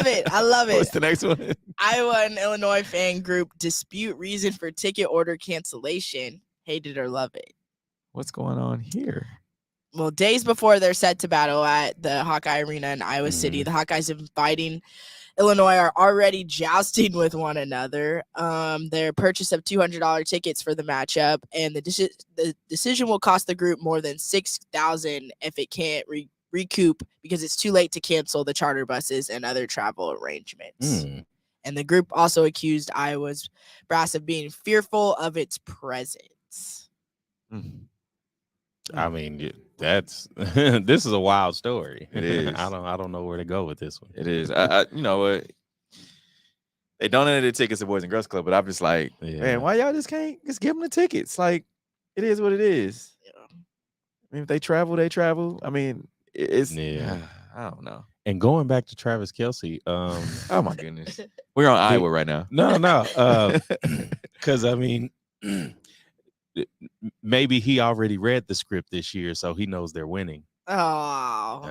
it. What's the next one? Iowa and Illinois fan group dispute reason for ticket order cancellation. Hate it or love it. What's going on here? Well, days before they're set to battle at the Hawkeye Arena in Iowa City, the Hawkeyes inviting Illinois are already jousting with one another. Their purchase of $200 tickets for the matchup, and the decision will cost the group more than $6,000 if it can't recoup because it's too late to cancel the charter buses and other travel arrangements. And the group also accused Iowa's brass of being fearful of its presence. I mean, that's this is a wild story. It is. I don't know where to go with this one. It is. You know what? They donated the tickets to Boys and Girls Club, but I'm just like, man, why y'all just can't just give them the tickets? Like, it is what it is. I mean, if they travel, they travel. I mean, it's I don't know. And going back to Travis Kelce, oh my goodness, we're on Iowa right now. No, because I mean, maybe he already read the script this year, so he knows they're winning. Oh,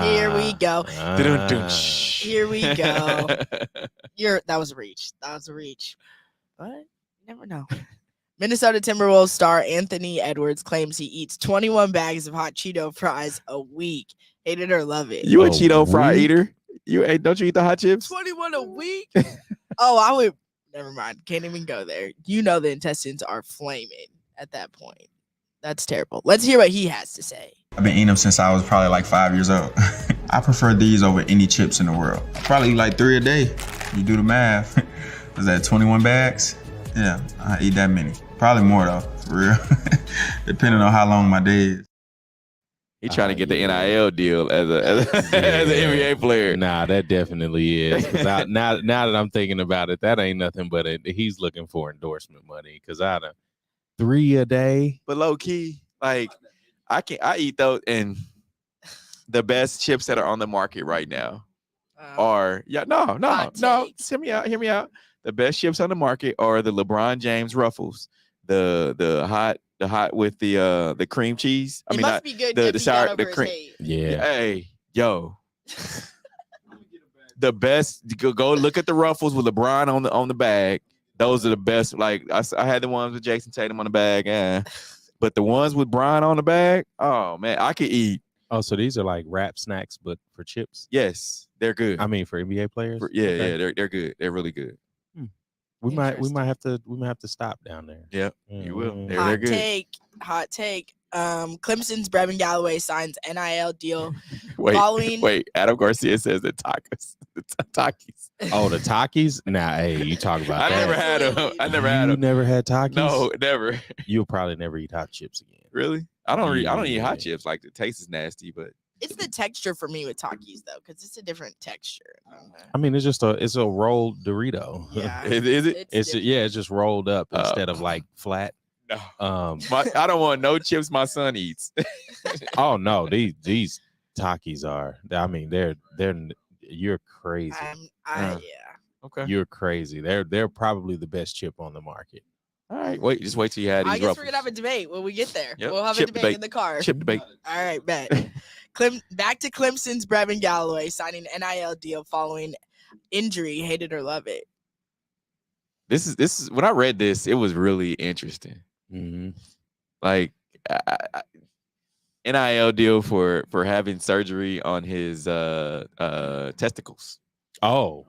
here we go. Here we go. That was a reach. But you never know. Minnesota Timberwolves star Anthony Edwards claims he eats 21 bags of hot Cheeto fries a week. Hate it or love it. You a Cheeto fry eater? Don't you eat the hot chips? 21 a week? Oh, I would. Never mind. Can't even go there. You know the intestines are flaming at that point. That's terrible. Let's hear what he has to say. I've been eating them since I was probably like 5 years old. I prefer these over any chips in the world. I probably eat like 3 a day. You do the math. Was that 21 bags? Yeah, I eat that many. Probably more though, for real. Depending on how long my day is. He trying to get the NIL deal as an NBA player. Nah, that definitely is. Now that I'm thinking about it, that ain't nothing but he's looking for endorsement money. Because I done 3 a day. But low key, like I eat those, and the best chips that are on the market right now are hear me out. The best chips on the market are the LeBron James Ruffles, the hot with the cream cheese. It must be good. The sour, the cream. Yeah. Hey, yo. The best. Go look at the Ruffles with LeBron on the bag. Those are the best. Like I had the ones with Jason Tatum on the bag, but the ones with Bron on the bag, oh man, I could eat. Oh, so these are like wrap snacks, but for chips? Yes, they're good. I mean, for NBA players? Yeah, they're good. They're really good. We might have to stop down there. Yep, you will. They're Hot good. take. Clemson's Brevin Galloway signs NIL deal. Wait. Adam Garcia says the Takis. Oh, the Takis? Nah, hey, you talk about that. I never had them. You never had Takis? No, never. You'll probably never eat hot chips again. Really? I don't eat hot chips. Like, the taste is nasty, but it's the texture for me with Takis though, because it's a different texture. I mean, it's a rolled Dorito. Yeah. Is it? It's just rolled up instead of like flat. No. I don't want no chips my son eats. Oh no, these Takis are. I mean, they're. You're crazy. Yeah. Okay. You're crazy. They're probably the best chip on the market. All right. Just wait till you had these. I guess we're gonna have a debate when we get there. Yep. We'll have a debate in the car. Chip debate. All right, bet. Back to Clemson's Brevin Galloway signing NIL deal following injury. Hate it or love it. This is when I read this, it was really interesting. Mm-hmm. Like, NIL deal for having surgery on his testicles. Oh,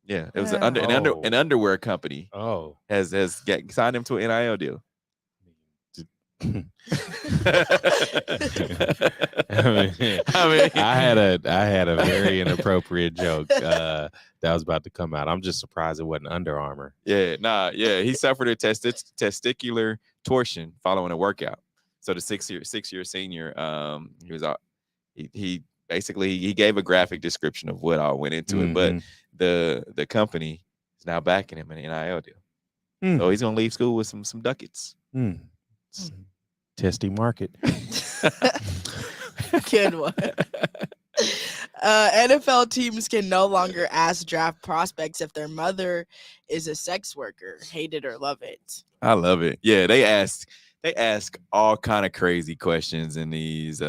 yeah, it was an underwear company. Oh, has signed him to an NIL deal. I had a very inappropriate joke that was about to come out. I'm just surprised it wasn't Under Armour. Yeah, he suffered a testicular torsion following a workout. So the six-year senior, he basically he gave a graphic description of what all went into it, but the company is now backing him in an NIL deal. So he's gonna leave school with some ducats. Testy market. Good one. NFL teams can no longer ask draft prospects if their mother is a sex worker. Hate it or love it. I love it. Yeah, they ask all kind of crazy questions in these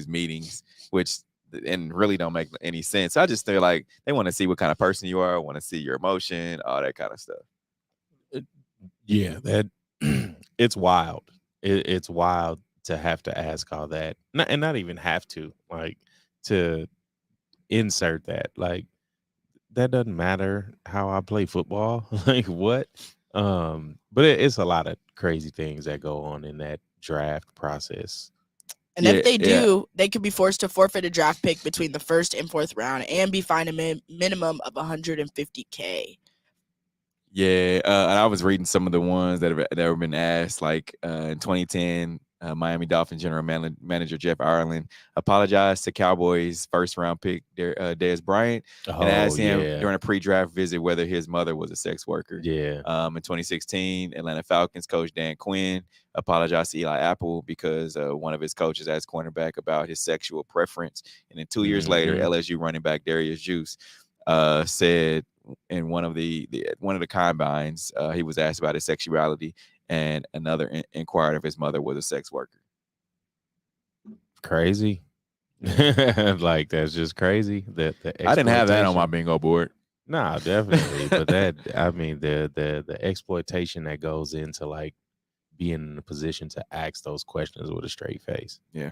meetings, which and really don't make any sense. I just feel like they want to see what kind of person you are, want to see your emotion, all that kind of stuff. Yeah, that it's wild. It's wild to have to ask all that, and not even have to, like, to insert that. Like, that doesn't matter how I play football. Like, what? But it's a lot of crazy things that go on in that draft process. And if they do, they could be forced to forfeit a draft pick between the 1st and 4th round and be fined a minimum of $150K. Yeah, and I was reading some of the ones that have been asked, like in 2010, Miami Dolphins general manager Jeff Ireland apologized to Cowboys first-round pick Dez Bryant and asked him during a pre-draft visit whether his mother was a sex worker. Yeah. In 2016, Atlanta Falcons coach Dan Quinn apologized to Eli Apple because one of his coaches asked cornerback about his sexual preference, and then 2 years later, LSU running back Darius Juice said in one of the combines, he was asked about his sexuality, and another inquired if his mother was a sex worker. Crazy. Like, that's just crazy. I didn't have that on my bingo board. Nah, definitely. But that, I mean, the exploitation that goes into, like, being in a position to ask those questions with a straight face. Yeah.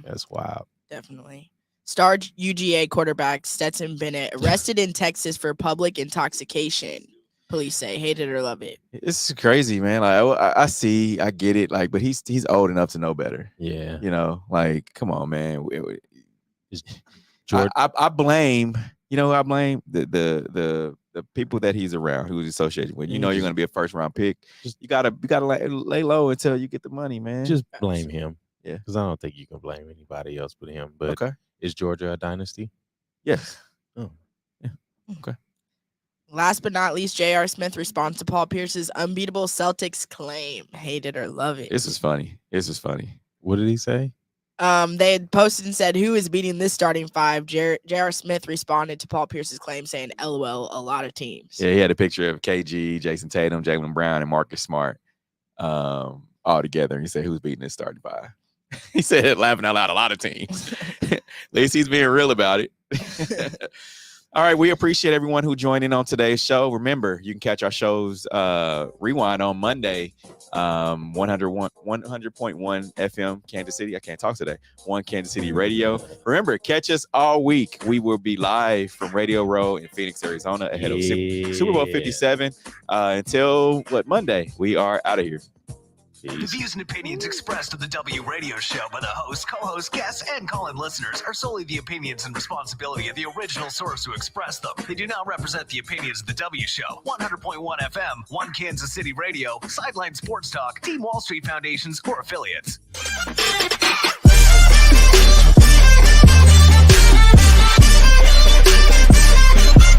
That's wild. Definitely. Star UGA quarterback Stetson Bennett arrested in Texas for public intoxication. Police say, hate it or love it. It's crazy, man. Like, I get it. Like, but he's old enough to know better. Yeah. You know, like, come on, man. I blame. You know, I blame the people that he's around, who he's associated with. You know, you're going to be a first round pick. You gotta lay low until you get the money, man. Just blame him. Yeah, because I don't think you can blame anybody else but him. But okay. Is Georgia a dynasty? Yes. Oh, yeah. Okay. Last but not least, J.R. Smith responds to Paul Pierce's unbeatable Celtics claim. Hate it or love it. This is funny. What did he say? They had posted and said, who is beating this starting five? J.R. Smith responded to Paul Pierce's claim saying, LOL, a lot of teams. Yeah, he had a picture of KG, Jason Tatum, Jaylen Brown, and Marcus Smart all together. He said, who's beating this starting five? He said, laughing out loud, a lot of teams. At least he's being real about it. All right, we appreciate everyone who joined in on today's show. Remember, you can catch our shows rewind on Monday, 100.1 FM, Kansas City. I can't talk today. One Kansas City Radio. Remember, catch us all week. We will be live from Radio Row in Phoenix, Arizona, ahead of Super Bowl 57. Until Monday, we are out of here. The views and opinions expressed on the W Radio Show by the host, co-host, guests, and call-in listeners are solely the opinions and responsibility of the original source who expressed them. They do not represent the opinions of the W Show, 100.1 FM, One Kansas City Radio, Sideline Sports Talk, Team Wall Street Foundations, or affiliates.